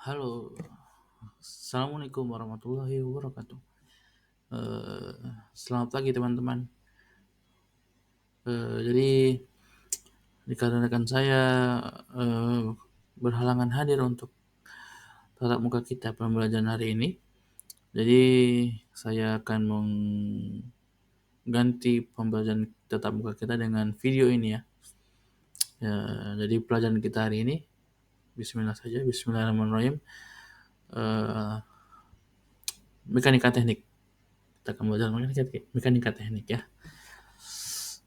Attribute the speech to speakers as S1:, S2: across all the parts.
S1: Halo, Assalamualaikum warahmatullahi wabarakatuh. Eh, Selamat pagi teman-teman. Jadi dikarenakan saya eh, berhalangan hadir untuk tatap muka kita pembelajaran hari ini, jadi saya akan mengganti pembelajaran tatap muka kita dengan video ini ya. Jadi pelajaran kita hari ini, Bismillah saja, Bismillahirrahmanirrahim. Eh, Mekanika teknik. Kita akan belajar mekanika teknik ya.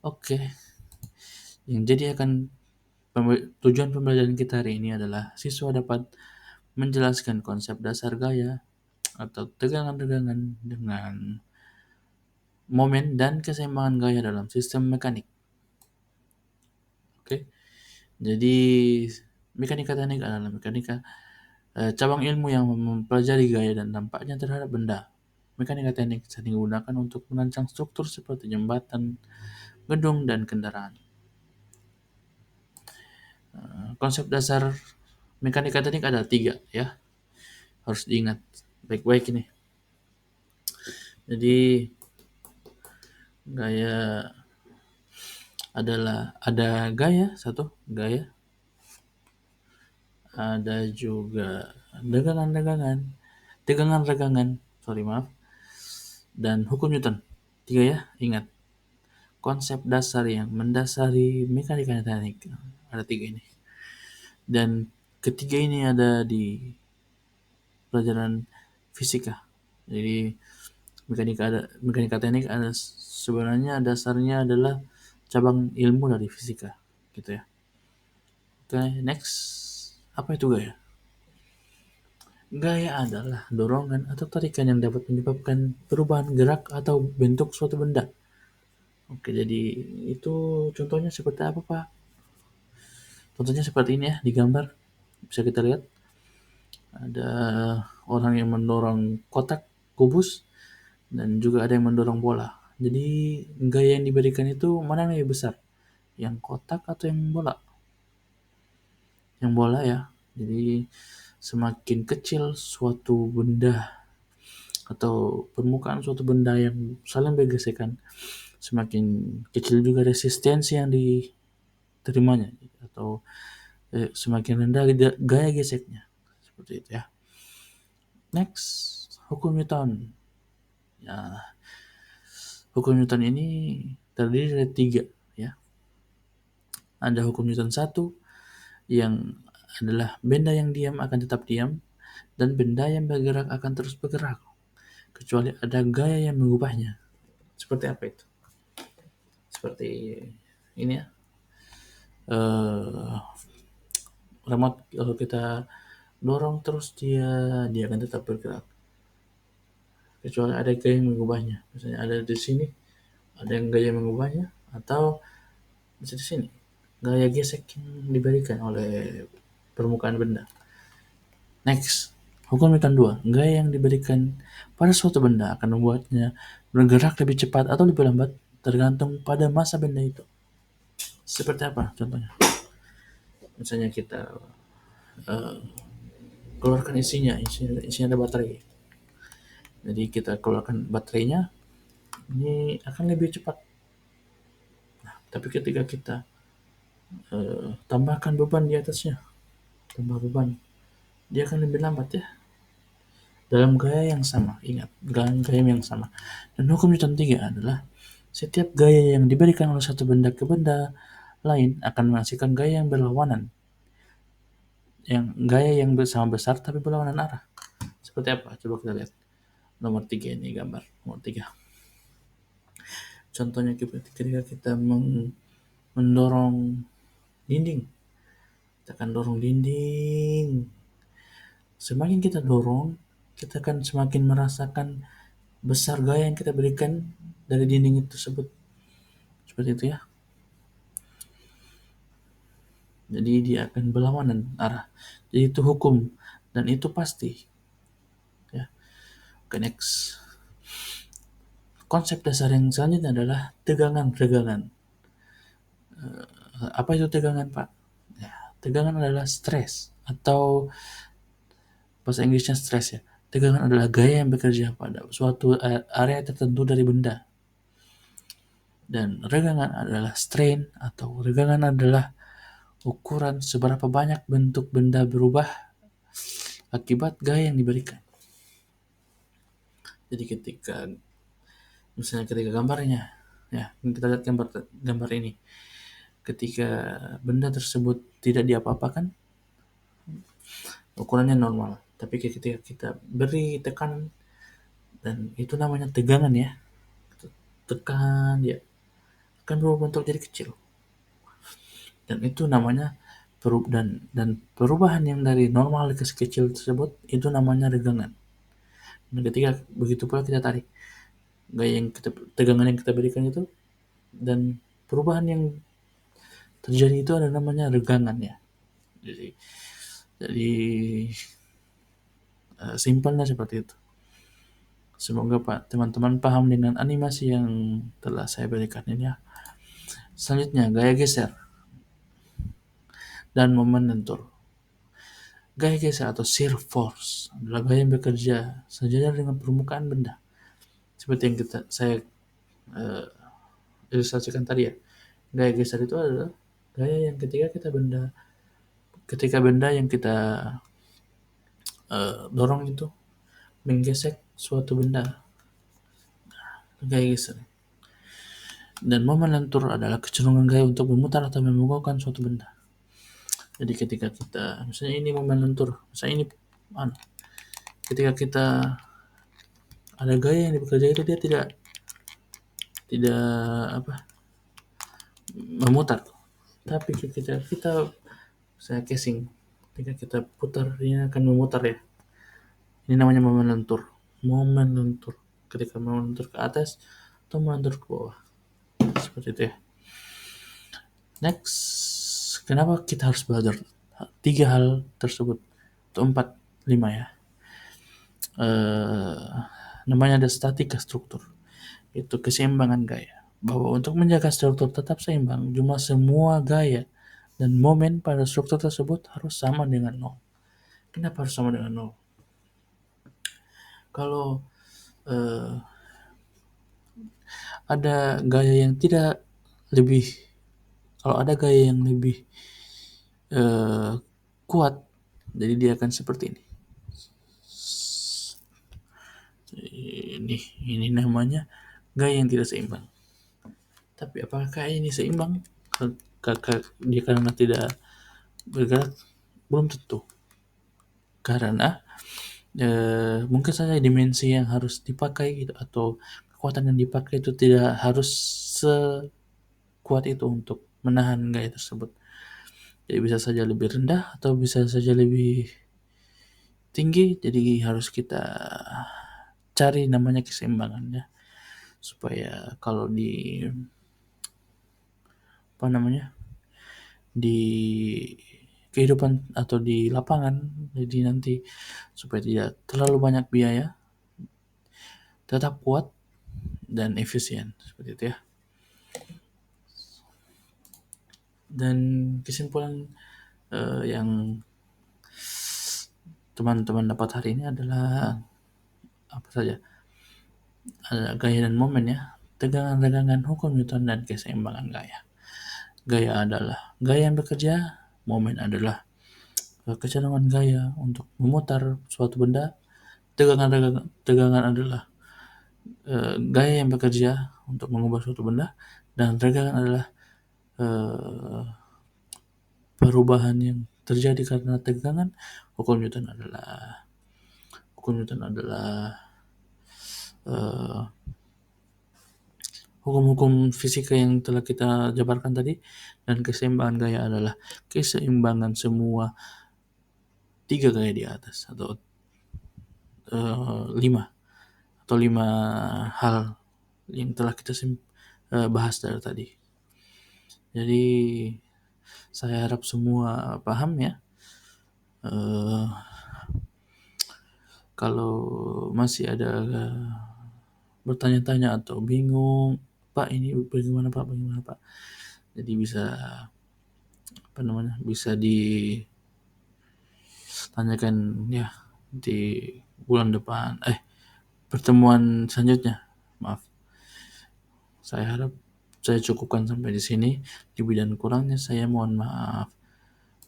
S1: Oke. Yang jadi tujuan pembelajaran kita hari ini adalah siswa dapat menjelaskan konsep dasar gaya atau tegangan-tegangan dengan momen dan keseimbangan gaya dalam sistem mekanik. Oke. Jadi mekanika teknik adalah cabang ilmu yang mempelajari gaya dan dampaknya terhadap benda. Mekanika teknik sering digunakan untuk merancang struktur seperti jembatan, gedung, dan kendaraan. Konsep dasar mekanika teknik ada 3 ya, harus diingat baik-baik ini. Jadi gaya ada gaya satu, ada juga tegangan-regangan, dan hukum Newton. 3 ya, ingat. Konsep dasar yang mendasari mekanika teknik. Ada 3 ini. Dan ketiga ini ada di pelajaran fisika. Jadi mekanika teknik sebenarnya dasarnya adalah cabang ilmu dari fisika, gitu ya. Oke, next. Apa itu gaya? Gaya adalah dorongan atau tarikan yang dapat menyebabkan perubahan gerak atau bentuk suatu benda. Oke, jadi itu contohnya seperti apa, Pak? Contohnya seperti ini ya, di gambar. Bisa kita lihat. Ada orang yang mendorong kotak kubus dan juga ada yang mendorong bola. Jadi gaya yang diberikan itu mana yang lebih besar? Yang kotak atau yang bola? Yang bola ya. Jadi semakin kecil suatu benda atau permukaan suatu benda yang saling bergesekan, semakin kecil juga resistensi yang diterimanya atau semakin rendah gaya geseknya. Seperti itu ya. Next, hukum Newton. Ya, hukum Newton ini terdiri dari 3 ya. Ada hukum Newton 1 yang adalah benda yang diam akan tetap diam dan benda yang bergerak akan terus bergerak kecuali ada gaya yang mengubahnya. Seperti apa itu? Seperti ini ya. Remote kalau kita dorong terus dia akan tetap bergerak kecuali ada gaya yang mengubahnya. Misalnya ada di sini ada yang gaya mengubahnya, atau bisa di sini gaya gesek yang diberikan oleh permukaan benda. Next, hukum Newton 2. Gaya yang diberikan pada suatu benda akan membuatnya bergerak lebih cepat atau lebih lambat tergantung pada massa benda itu. Seperti apa contohnya? Misalnya kita keluarkan isinya ada baterai. Jadi kita keluarkan baterainya, ini akan lebih cepat. Nah, tapi ketika kita tambahkan beban di atasnya, tambah beban, dia akan lebih lambat ya. Dalam gaya yang sama, ingat, dalam gaya yang sama. Dan hukum Newton 3 adalah setiap gaya yang diberikan oleh satu benda ke benda lain akan menghasilkan gaya yang berlawanan. Gaya yang sama besar tapi berlawanan arah. Seperti apa? Coba kita lihat. Nomor 3 ini gambar. Nomor 3. Contohnya ketika kita mendorong dinding. Kita akan dorong dinding. Semakin kita dorong, kita akan semakin merasakan besar gaya yang kita berikan dari dinding itu tersebut. Seperti itu ya. Jadi dia akan berlawanan arah. Jadi itu hukum dan itu pasti. Ya. Oke, next. Konsep dasar yang selanjutnya adalah tegangan-regangan. Apa itu tegangan, Pak? Ya, tegangan adalah stres atau bahasa Inggrisnya stress ya. Tegangan adalah gaya yang bekerja pada suatu area tertentu dari benda. Dan regangan adalah strain atau regangan adalah ukuran seberapa banyak bentuk benda berubah akibat gaya yang diberikan. Jadi ketika gambarnya, ya kita lihat gambar ini, ketika benda tersebut tidak diapa-apakan, ukurannya normal. Tapi ketika kita beri tekanan, dan itu namanya tegangan ya, tekan ya, akan berubah bentuk jadi kecil. Dan itu namanya perubahan yang dari normal ke kecil tersebut itu namanya regangan. Dan ketika begitu pula kita tarik tegangan yang kita berikan itu, dan perubahan yang terjadi itu ada namanya regangan ya. Jadi simpelnya seperti itu. Semoga teman-teman paham dengan animasi yang telah saya berikan ini ya. Selanjutnya gaya geser dan momen lentur. Gaya geser atau shear force adalah gaya yang bekerja sejajar dengan permukaan benda. Seperti yang saya ilustrasikan tadi ya. Gaya geser itu adalah gaya yang ketika benda yang kita dorong itu menggesek suatu benda. Gaya geser. Dan momen lentur adalah kecenderungan gaya untuk memutar atau membungkukkan suatu benda. Jadi ketika kita, misalnya ini momen lentur, misalnya ini ketika kita ada gaya yang bekerja itu dia tidak memutar, tapi ketika saya casing, ketika kita putar dia akan memutar ya. Ini namanya momen lentur. Ketika momen lentur ke atas atau melentur ke bawah, seperti itu ya. Next, kenapa kita harus belajar 3 hal tersebut atau 4, 5 ya. Namanya ada statika struktur, itu keseimbangan gaya. Bahwa untuk menjaga struktur tetap seimbang, jumlah semua gaya dan momen pada struktur tersebut harus sama dengan 0. Kenapa harus sama dengan 0? Kalau ada gaya yang tidak lebih, kalau ada gaya yang lebih kuat, jadi dia akan seperti ini. Ini namanya gaya yang tidak seimbang. Tapi apakah ini seimbang? Dia karena tidak bergerak? Belum tentu. Karena mungkin saja dimensi yang harus dipakai gitu, atau kekuatan yang dipakai itu tidak harus sekuat itu untuk menahan gaya tersebut. Jadi bisa saja lebih rendah atau bisa saja lebih tinggi. Jadi harus kita cari namanya keseimbangannya, supaya kalau di di kehidupan atau di lapangan, jadi nanti supaya tidak terlalu banyak biaya, tetap kuat dan efisien, seperti itu ya. Dan kesimpulan yang teman-teman dapat hari ini adalah apa saja? Ada gaya dan momen ya, tegangan-regangan, hukum Newton, dan keseimbangan gaya. Gaya adalah gaya yang bekerja, momen adalah kecenderungan gaya untuk memutar suatu benda, tegangan adalah gaya yang bekerja untuk mengubah suatu benda, dan regangan adalah perubahan yang terjadi karena tegangan. Hukum Newton adalah hukum-hukum fisika yang telah kita jabarkan tadi. Dan keseimbangan gaya adalah keseimbangan semua 3 gaya di atas, atau 5 hal yang telah kita bahas dari tadi. Jadi saya harap semua paham ya. Kalau masih ada bertanya-tanya atau bingung, Pak ini bagaimana Pak, jadi bisa ditanyakan ya di bulan depan, pertemuan selanjutnya. Maaf. Saya harap saya cukupkan sampai di sini. Lebih dan kurangnya saya mohon maaf.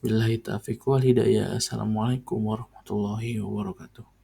S1: Billahi taufiq wal hidayah. Assalamualaikum warahmatullahi wabarakatuh.